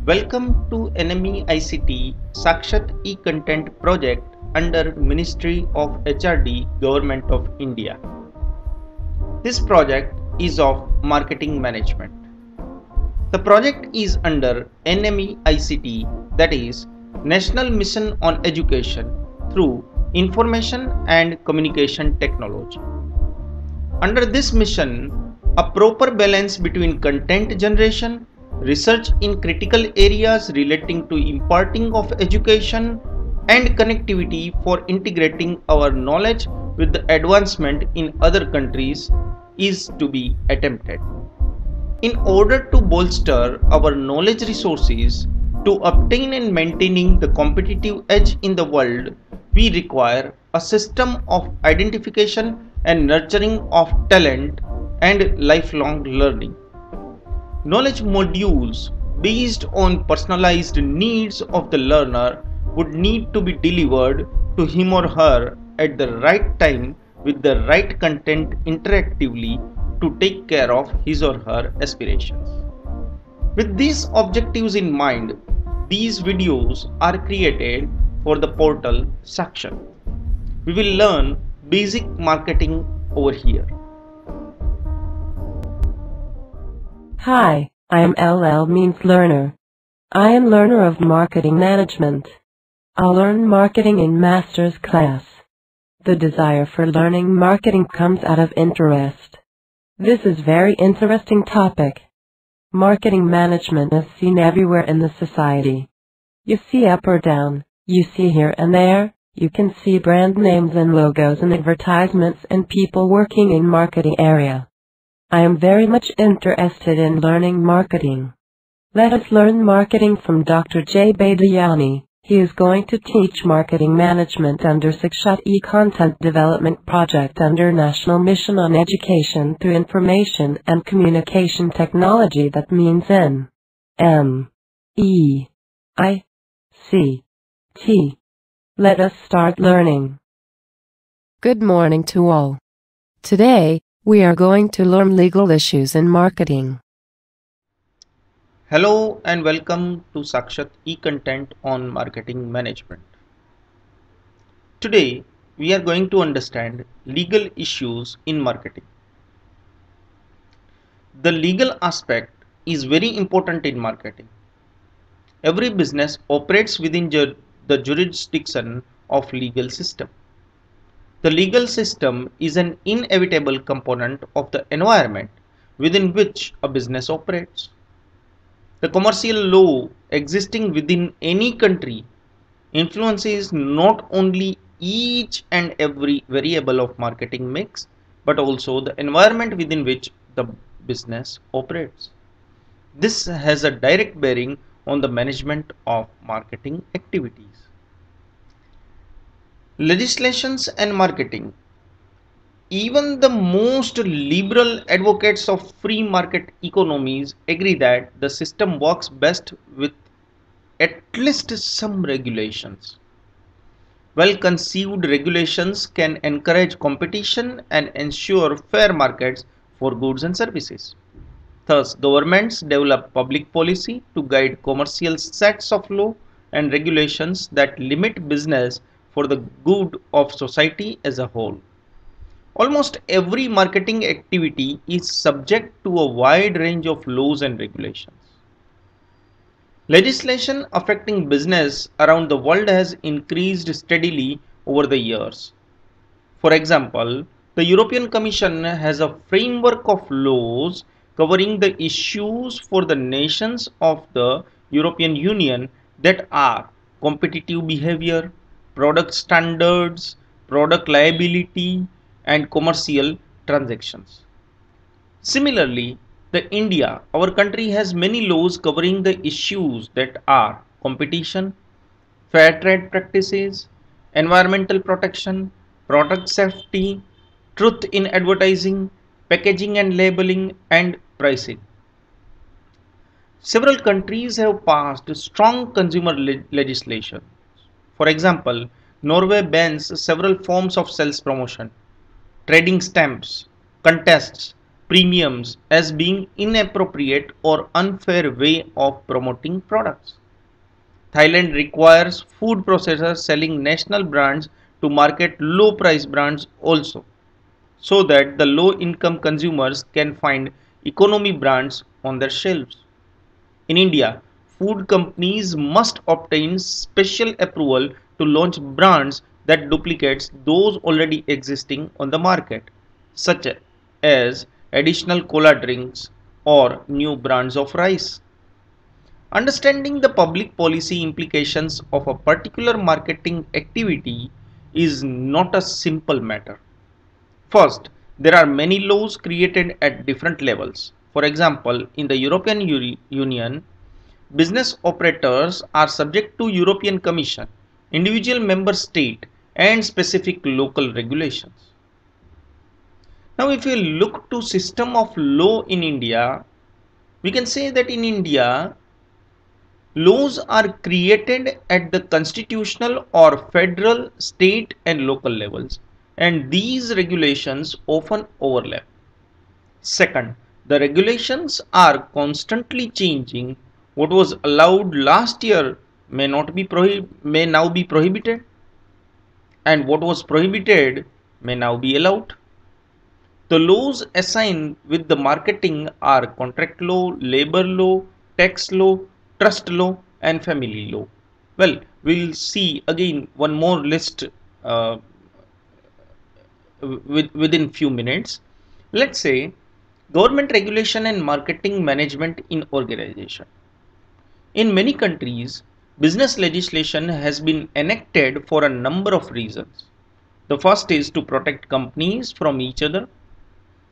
Welcome to NME ICT Sakshat e-Content project under Ministry of HRD Government of India. This project is of marketing management. The project is under NME ICT, that is National Mission on Education through Information and Communication Technology. Under this mission, a proper balance between content generation, research in critical areas relating to imparting of education, and connectivity for integrating our knowledge with the advancement in other countries is to be attempted. In order to bolster our knowledge resources to obtain and maintaining the competitive edge in the world, we require a system of identification and nurturing of talent and lifelong learning. Knowledge modules based on personalized needs of the learner would need to be delivered to him or her at the right time with the right content interactively to take care of his or her aspirations. With these objectives in mind, these videos are created for the portal Sakshat. We will learn basic marketing over here. Hi, I am LL means learner. I am learner of marketing management. I'll learn marketing in master's class. The desire for learning marketing comes out of interest. This is very interesting topic. Marketing management is seen everywhere in the society. You see up or down, you see here and there, you can see brand names and logos and advertisements and people working in marketing area. I am very much interested in learning marketing. Let us learn marketing from Dr. J. Badiani. He is going to teach marketing management under Sakshat e-Content Development Project under National Mission on Education through Information and Communication Technology, that means NME-ICT. Let us start learning. Good morning to all. Today, we are going to learn legal issues in marketing. Hello and welcome to Sakshat e-Content on Marketing Management. Today, we are going to understand legal issues in marketing. The legal aspect is very important in marketing. Every business operates within the jurisdiction of legal system. The legal system is an inevitable component of the environment within which a business operates. The commercial law existing within any country influences not only each and every variable of marketing mix, but also the environment within which the business operates. This has a direct bearing on the management of marketing activities. Legislations and marketing. Even the most liberal advocates of free market economies agree that the system works best with at least some regulations. Well-conceived regulations can encourage competition and ensure fair markets for goods and services. Thus, governments develop public policy to guide commercial sets of law and regulations that limit business for the good of society as a whole. Almost every marketing activity is subject to a wide range of laws and regulations. Legislation affecting business around the world has increased steadily over the years. For example, the European Commission has a framework of laws covering the issues for the nations of the European Union that are competitive behavior, product standards, product liability, and commercial transactions. Similarly, our country has many laws covering the issues that are competition, fair trade practices, environmental protection, product safety, truth in advertising, packaging and labeling, and pricing. Several countries have passed strong consumer legislation. For example, Norway bans several forms of sales promotion, trading stamps, contests, premiums as being inappropriate or unfair way of promoting products. Thailand requires food processors selling national brands to market low price brands also, so that the low income consumers can find economy brands on their shelves. In India, food companies must obtain special approval to launch brands that duplicates those already existing on the market, such as additional cola drinks or new brands of rice. Understanding the public policy implications of a particular marketing activity is not a simple matter. First, there are many laws created at different levels. For example, in the European Union, business operators are subject to European Commission, individual member state and specific local regulations. Now if you look to system of law in India, we can say that in India, laws are created at the constitutional or federal, state and local levels, and these regulations often overlap. Second, the regulations are constantly changing. What was allowed last year may now be prohibited, and what was prohibited may now be allowed. The laws assigned with the marketing are contract law, labor law, tax law, trust law, and family law. Well, we'll see again one more list uh, within few minutes. Let's say government regulation and marketing management in organization. In many countries, business legislation has been enacted for a number of reasons. The first is to protect companies from each other.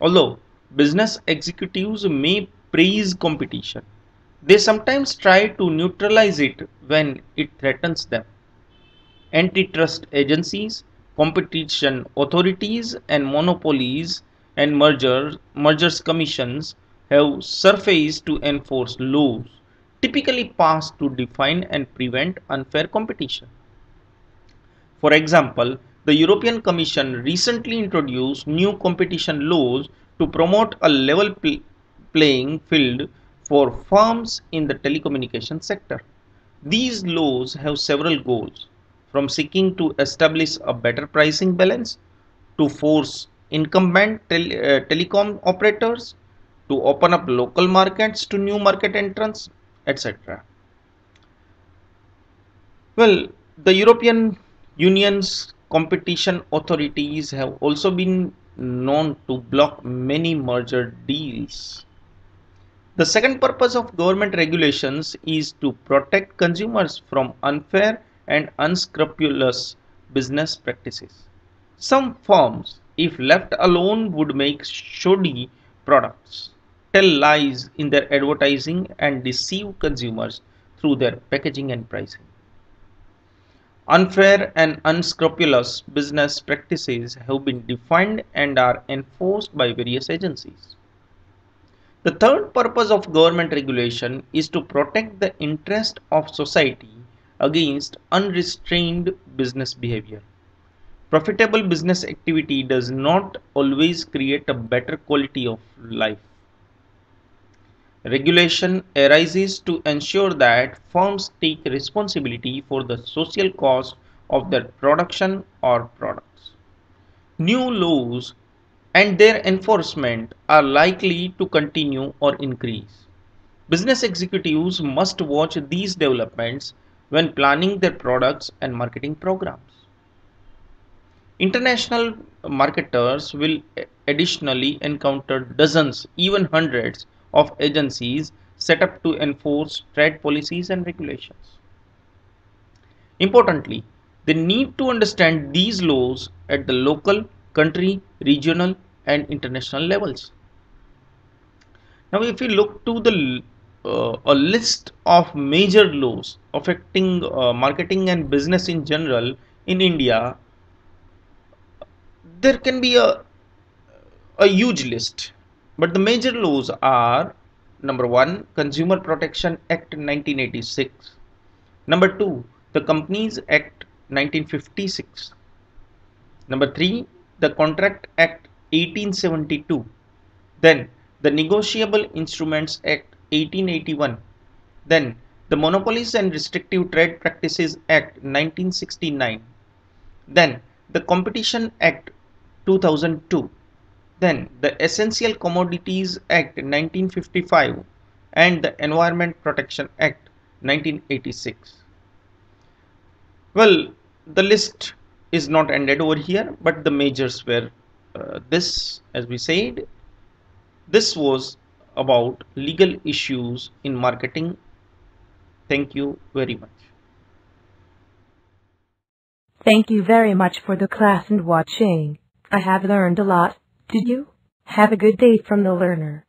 Although business executives may praise competition, they sometimes try to neutralize it when it threatens them. Antitrust agencies, competition authorities, and monopolies and mergers commissions have surfaced to enforce laws typically passed to define and prevent unfair competition. For example, the European Commission recently introduced new competition laws to promote a level playing field for firms in the telecommunication sector. These laws have several goals, from seeking to establish a better pricing balance, to force incumbent telecom operators to open up local markets to new market entrants, etc. Well, the European Union's competition authorities have also been known to block many merger deals. The second purpose of government regulations is to protect consumers from unfair and unscrupulous business practices. Some firms, if left alone, would make shoddy products, tell lies in their advertising, and deceive consumers through their packaging and pricing. Unfair and unscrupulous business practices have been defined and are enforced by various agencies. The third purpose of government regulation is to protect the interest of society against unrestrained business behavior. Profitable business activity does not always create a better quality of life. Regulation arises to ensure that firms take responsibility for the social cost of their production or products. New laws and their enforcement are likely to continue or increase. Business executives must watch these developments when planning their products and marketing programs. International marketers will additionally encounter dozens, even hundreds, of agencies set up to enforce trade policies and regulations. Importantly, they need to understand these laws at the local, country, regional, and international levels. Now, if we look to the a list of major laws affecting marketing and business in general in India, there can be a huge list, but the major laws are: number one, Consumer Protection Act 1986; number two, the Companies Act 1956; number three, the Contract Act 1872; Then the Negotiable Instruments Act 1881. Then the Monopolies and Restrictive Trade Practices Act 1969. Then the Competition Act 2002. Then the Essential Commodities Act 1955 and the Environment Protection Act 1986. Well, the list is not ended over here, but the majors were this, as we said, this was about legal issues in marketing. Thank you very much. Thank you very much for the class and watching. I have learned a lot. Did you? Have a good day from the learner.